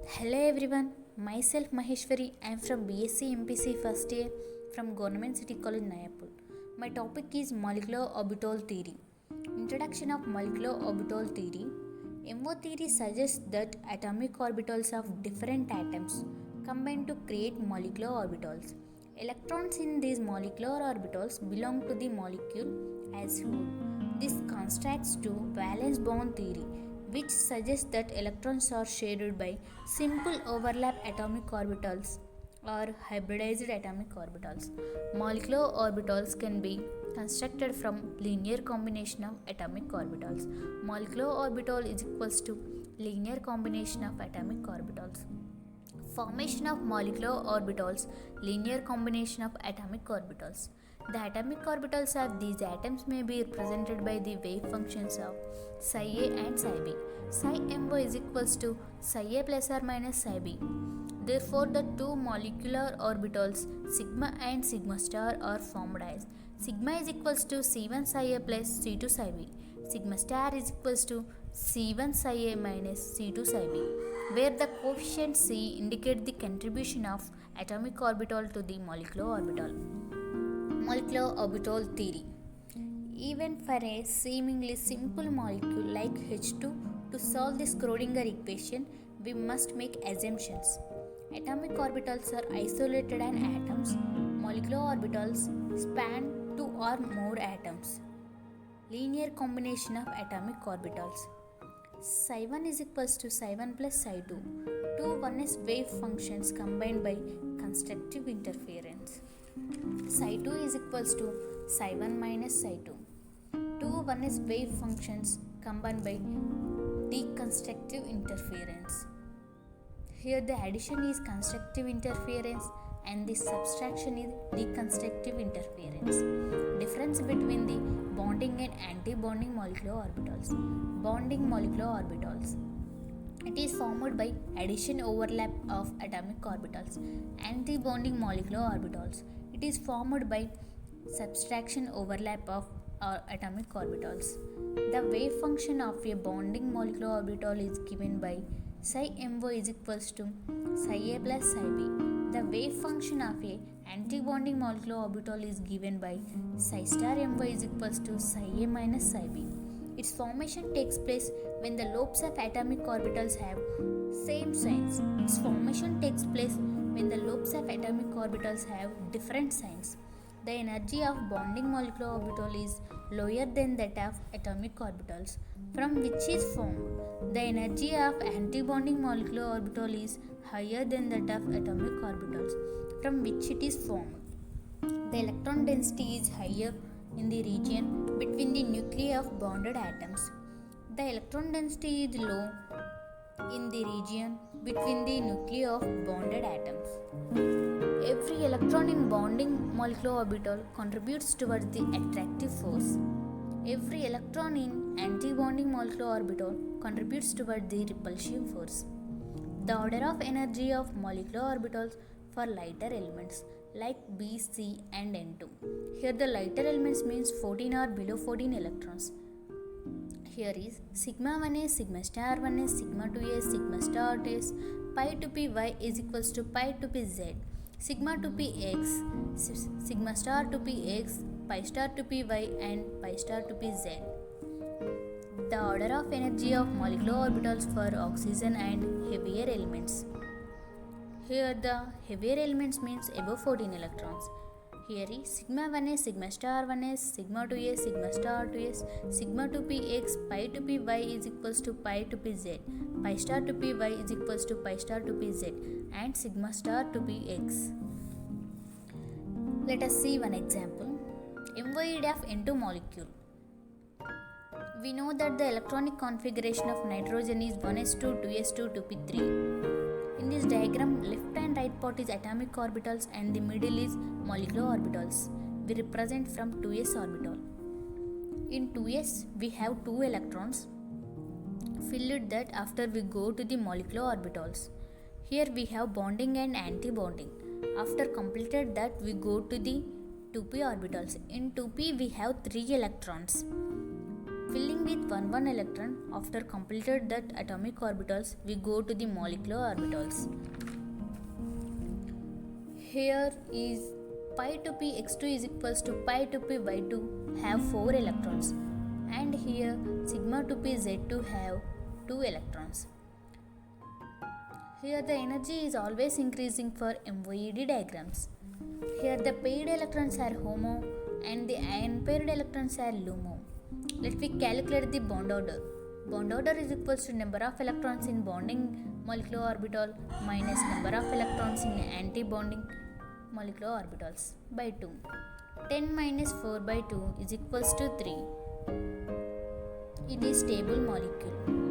Hello everyone, myself Maheshwari. I am from BSc MPC first year from Government City College Nayapur. My topic is molecular orbital theory. Introduction of molecular orbital theory. MO theory suggests that atomic orbitals of different atoms combine to create molecular orbitals. Electrons in these molecular orbitals belong to the molecule as whole. This contrasts to valence bond theory, which suggests that electrons are shared by simple overlap atomic orbitals or hybridized atomic orbitals. Molecular orbitals can be constructed from linear combination of atomic orbitals. Molecular orbital is equals to linear combination of atomic orbitals. Formation of molecular orbitals, linear combination of atomic orbitals. The atomic orbitals of these atoms may be represented by the wave functions of psi a and psi b. Psi mo is equals to psi a plus or minus psi b. Therefore, the two molecular orbitals sigma and sigma star are formed as sigma is equals to c1 psi a plus c2 psi b. Sigma star is equals to c1 psi a minus c2 psi b, where the coefficient c indicate the contribution of atomic orbital to the molecular orbital. Molecular orbital theory. Even for a seemingly simple molecule like H2, to solve the Schrödinger equation, we must make assumptions. Atomic orbitals are isolated and atoms. Molecular orbitals span two or more atoms. Linear combination of atomic orbitals. Psi1 is equals to psi1 plus psi2. Two oneness wave functions combined by constructive interference. Psi2 is equals to psi1 minus psi2. Two oneness wave functions combined by deconstructive interference. Here the addition is constructive interference and the subtraction is deconstructive interference. Difference between the bonding and anti-bonding molecular orbitals. Bonding molecular orbitals. It is formed by addition overlap of atomic orbitals. Anti-bonding molecular orbitals. It is formed by subtraction overlap of atomic orbitals. The wave function of a bonding molecular orbital is given by psi mo is equals to psi a plus psi b. The wave function of a anti-bonding molecular orbital is given by psi star mo is equals to psi a minus psi b. Its formation takes place when the lobes of atomic orbitals have same signs. Its formation takes place when the lobes of atomic orbitals have different signs. The energy of bonding molecular orbital is lower than that of atomic orbitals from which is formed. The energy of anti-bonding molecular orbital is higher than that of atomic orbitals from which it is formed. The electron density is higher in the region between the nuclei of bonded atoms. The electron density is low in the region between the nuclei of bonded atoms. Every electron in bonding molecular orbital contributes towards the attractive force. Every electron in anti-bonding molecular orbital contributes towards the repulsive force. The order of energy of molecular orbitals for lighter elements like B, C and N2. Here the lighter elements means 14 or below 14 electrons. Here is sigma 1s, sigma star 1s, sigma 2s, sigma star 2s, pi to p y is equals to pi to p z, sigma to p x, sigma star to p x, pi star to p y and pi star to p z. The order of energy of molecular orbitals for oxygen and heavier elements. Here the heavier elements means above 14 electrons. Here is sigma 1s, sigma star 1s, sigma 2s, sigma star 2s, sigma to p x, pi to p y is equals to pi to p z, pi star to p y is equals to pi star to p z and sigma star to p x. Let us see one example. MOID of N2 molecule. We know that the electronic configuration of nitrogen is 1s2, 2s2, 2p3. In this diagram, left and right part is atomic orbitals and the middle is molecular orbitals. We represent from 2s orbital. In 2s, we have 2 electrons filled that after we go to the molecular orbitals. Here we have bonding and anti-bonding. After completed that, we go to the 2p orbitals. In 2p, we have 3 electrons Filling with 1 electron. After completed that atomic orbitals, we go to the molecular orbitals. Here is pi to p x2 is equals to pi to p y2 have 4 electrons, and here sigma to p z2 have 2 electrons. Here the energy is always increasing for MOED diagrams. Here the paired electrons are HOMO and the unpaired electrons are LUMO. Let me calculate the bond order. Bond order is equals to number of electrons in bonding molecular orbital minus number of electrons in anti-bonding molecular orbitals by 2. 10 minus 4 by 2 is equals to 3. It is stable molecule.